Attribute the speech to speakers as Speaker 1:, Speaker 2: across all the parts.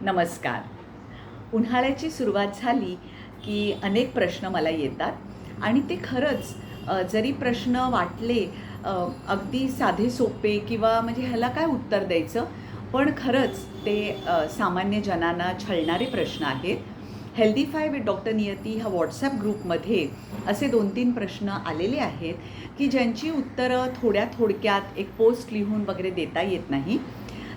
Speaker 1: नमस्कार. उन्हाळ्याची सुरुवात झाली की अनेक प्रश्न मला येतात आणि ते खरंच जरी प्रश्न वाटले अ, अगदी साधे सोपे किंवा म्हणजे ह्याला काय उत्तर द्यायचं, पण खरंच ते सामान्य जनांना छळणारे प्रश्न आहेत. हेल्दीफाय विथ डॉक्टर नियती ह्या व्हॉट्सॲप ग्रुपमध्ये असे 2-3 प्रश्न आलेले आहेत, की ज्यांची उत्तरं थोडक्यात एक पोस्ट लिहून वगैरे देता येत नाही.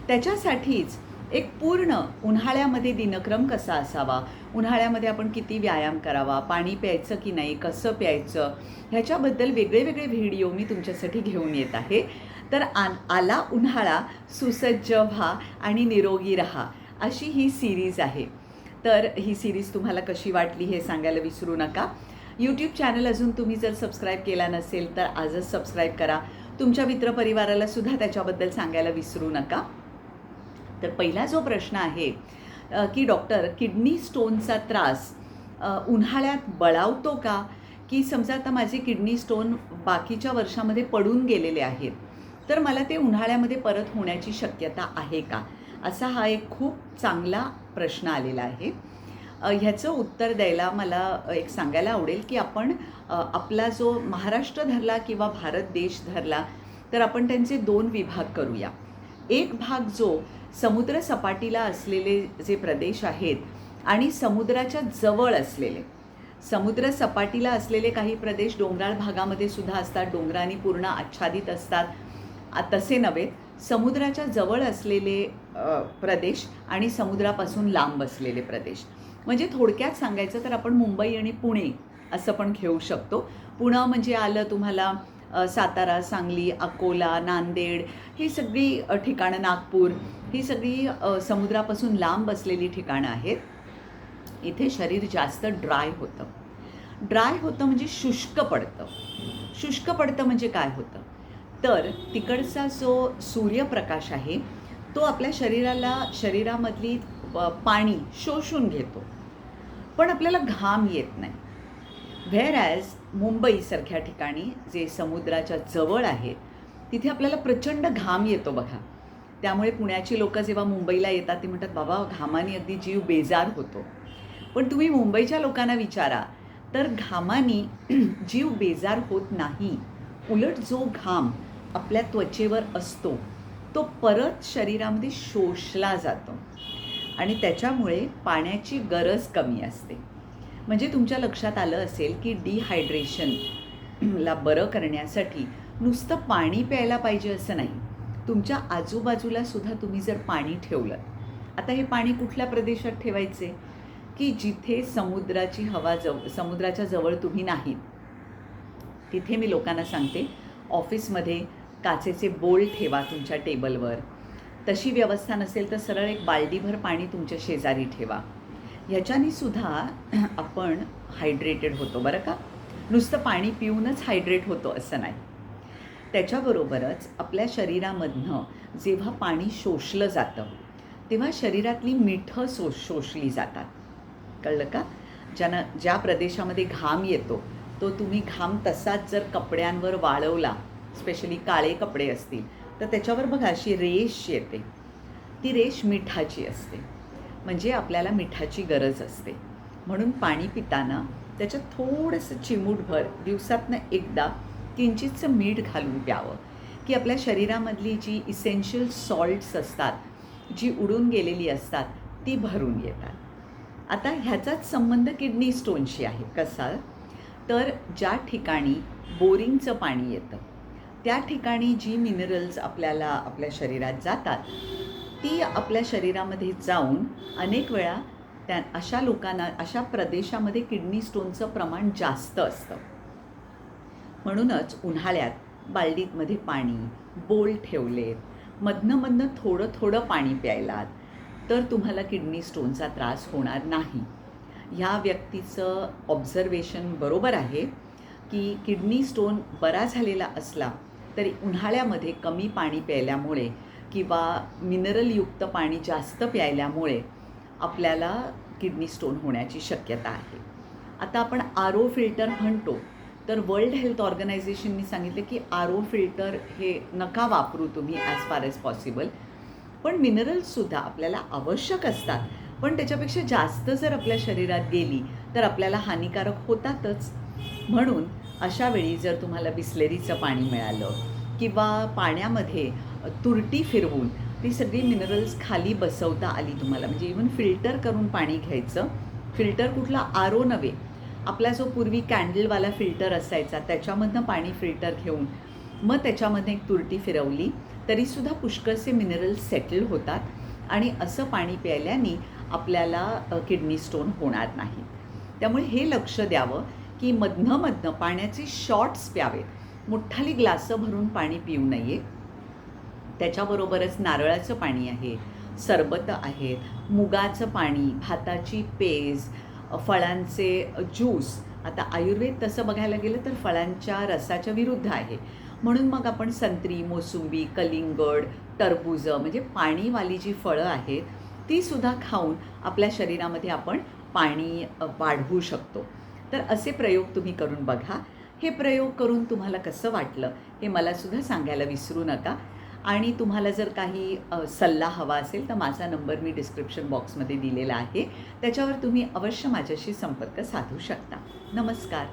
Speaker 1: त्याच्यासाठीच एक पूर्ण उन्हाळ्यामध्ये दिनक्रम कसा असावा, उन्हाळ्यामध्ये आपण किती व्यायाम करावा, पाणी प्यायचं की नाही, कसं प्यायचं, ह्याच्याबद्दल वेगळे व्हिडिओ मी तुमच्यासाठी घेऊन येत आहे. तर आला उन्हाळा, सुसज्ज व्हा आणि निरोगी राहा, अशी ही सीरीज आहे. तर ही सीरीज तुम्हाला कशी वाटली हे सांगायला विसरू नका. यूट्यूब चॅनल अजून तुम्ही जर सबस्क्राईब केला नसेल तर आजच सबस्क्राईब करा. तुमच्या मित्रपरिवारालासुद्धा त्याच्याबद्दल सांगायला विसरू नका. तर पहिला जो प्रश्न आहे की डॉक्टर, किडनी स्टोनचा त्रास उन्हाळ्यात बळावतो का? की समजा आता माझे किडनी स्टोन बाकीच्या वर्षामध्ये पडून गेलेले आहेत, तर मला ते उन्हाळ्यामध्ये परत होण्याची शक्यता आहे का? असा हा एक खूप चांगला प्रश्न आलेला आहे. ह्याचं उत्तर द्यायला मला एक सांगायला आवडेल की आपण आपला जो महाराष्ट्र धरला किंवा भारत देश धरला, तर आपण त्यांचे 2 विभाग करूया. एक भाग जो समुद्र सपाटीला असलेले जे प्रदेश आहेत आणि समुद्राच्या जवळ असलेले, समुद्र सपाटीला असलेले काही प्रदेश डोंगराळ भागामध्ये सुद्धा असतात, डोंगरांनी पूर्ण आच्छादित असतात. तसे नव्हे, समुद्राच्या जवळ असलेले प्रदेश आणि समुद्रापासून लांब असलेले प्रदेश. म्हणजे थोडक्यात सांगायचं तर आपण मुंबई आणि पुणे असं पण घेऊ शकतो. पुणं म्हणजे आलं तुम्हाला सातारा, सांगली, अकोला, नांदेड, ही सगळी ठिकाणं, नागपूर, ही सगळी समुद्रापासून लांब असलेली ठिकाणं आहेत. इथे शरीर जास्त ड्राय होतं. ड्राय होतं म्हणजे शुष्क पडतं. शुष्क पडतं म्हणजे काय होतं? तर तिकडचा जो सूर्यप्रकाश आहे, तो आपल्या शरीरामधली पाणी शोषून घेतो. पण आपल्याला घाम येत नाही. व्हेअर ॲज मुंबईसारख्या ठिकाणी जे समुद्राच्या जवळ आहेत, तिथे आपल्याला प्रचंड घाम येतो बघा. त्यामुळे पुण्याची लोकं जेव्हा मुंबईला येतात ते म्हणतात, बाबा घामाने अगदी जीव बेजार होतो. पण तुम्ही मुंबईच्या लोकांना विचारा, तर घामाने जीव बेजार होत नाही. उलट जो घाम आपल्या त्वचेवर असतो, तो परत शरीरामध्ये शोषला जातो आणि त्याच्यामुळे पाण्याची गरज कमी असते. म्हणजे तुमच्या लक्षात आलं असेल की डिहायड्रेशनला बरं करण्यासाठी नुसतं पाणी प्यायला पाहिजे असं नाही. तुमच्या आजूबाजूला सुद्धा तुम्ही जर पाणी ठेवलं, आता हे पाणी कुठल्या प्रदेशात ठेवायचे की जिथे समुद्राच्या जवळ तुम्ही नाहीत. तिथे मी लोकांना सांगते, ऑफिसमध्ये काचेचे बोल ठेवा तुमच्या टेबलवर. तशी व्यवस्था नसेल तर सरळ एक बाल्डीभर पाणी तुमच्या शेजारी ठेवा. ह्याच्याने सुद्धा आपण हायड्रेटेड होतो बरं का. नुसतं पाणी पिऊनच हायड्रेट होतो असं नाही. त्याच्याबरोबरच आपल्या शरीरामधनं जेव्हा पाणी शोषलं जातं, तेव्हा शरीरातली मिठं शोषली जातात. कळलं का? ज्या प्रदेशामध्ये घाम येतो, तो तुम्ही घाम तसाच जर कपड्यांवर वाळवला, स्पेशली काळे कपडे असतील, तर त्याच्यावर बघा अशी रेष येते. ती रेष मिठाची असते. म्हणजे आपल्याला मिठाची गरज असते. म्हणून पाणी पिताना त्याच्यात थोडंसं चिमूटभर दिवसातनं एकदा किंचितचं मीठ घालून प्यावं, की आपल्या शरीरामधली जी इसेन्शियल सॉल्ट्स असतात, जी उडून गेलेली असतात, ती भरून येतात. आता ह्याचाच संबंध किडनी स्टोनशी आहे. कसा? तर ज्या ठिकाणी बोरिंगचं पाणी येतं, त्या ठिकाणी जी मिनरल्स आपल्या शरीरात जातात, ती आपल्या शरीरामध्ये जाऊन अनेक वेळा अशा लोकांना, अशा प्रदेशामध्ये किडनी स्टोनचं प्रमाण जास्त असतं. म्हणूनच उन्हाळ्यात बाल्डीमध्ये पाणी, बोल ठेवलेत, मधनं थोडं पाणी प्यायलात, तर तुम्हाला किडनी स्टोनचा त्रास होणार नाही. ह्या व्यक्तीचं ऑब्झर्वेशन बरोबर आहे की किडनी स्टोन बरा झालेला असला तरी उन्हाळ्यामध्ये कमी पाणी प्यायल्यामुळे किंवा मिनरलयुक्त पाणी जास्त प्यायल्यामुळे आपल्याला किडनी स्टोन होण्याची शक्यता आहे. आता आपण RO फिल्टर म्हणतो, तर वर्ल्ड हेल्थ ऑर्गनायझेशननी सांगितले की RO फिल्टर हे नका वापरू तुम्ही ॲज फार ॲज पॉसिबल. पण मिनरल्ससुद्धा आपल्याला आवश्यक असतात, पण त्याच्यापेक्षा जास्त जर आपल्या शरीरात गेली तर आपल्याला हानिकारक होतातच. म्हणून अशा वेळी जर तुम्हाला बिसलेरीचं पाणी मिळालं किंवा पाण्यामध्ये तुरटी फिरवून ती सगळी मिनरल्स खाली बसवता आली तुम्हाला, म्हणजे इव्हन फिल्टर करून पाणी घ्यायचं. फिल्टर कुठला, आरो नव्हे, आपला जो पूर्वी कॅन्डलवाला फिल्टर असायचा त्याच्यामधनं पाणी फिल्टर घेऊन मग त्याच्यामध्ये एक तुरटी फिरवली तरीसुद्धा पुष्कळसे मिनरल्स सेटल होतात आणि असं पाणी प्यायल्याने आपल्याला किडनी स्टोन होणार नाही. त्यामुळे हे लक्ष द्यावं की मधनं पाण्याचे शॉट्स प्यावेत, मोठाली ग्लासं भरून पाणी पिऊ नये. त्याच्याबरोबरच नारळाचं पाणी आहे, सरबतं आहेत, मुगाचं पाणी, भाताची पेज, फळांचे ज्यूस. आता आयुर्वेद तसं बघायला गेलं तर फळांच्या रसाच्या विरुद्ध आहे. म्हणून मग आपण संत्री, मोसंबी, कलिंगड, टरबूजं म्हणजे पाणीवाली जी फळं आहेत तीसुद्धा खाऊन आपल्या शरीरामध्ये आपण पाणी वाढवू शकतो. तर असे प्रयोग तुम्ही करून बघा. हे प्रयोग करून तुम्हाला कसं वाटलं हे मलासुद्धा सांगायला विसरू नका. आणि तुम्हाला जर काही सल्ला हवा असेल तर माझा नंबर मी डिस्क्रिप्शन बॉक्समध्ये दिलेला आहे. त्याच्यावर तुम्ही अवश्य माझ्याशी संपर्क साधू शकता. नमस्कार.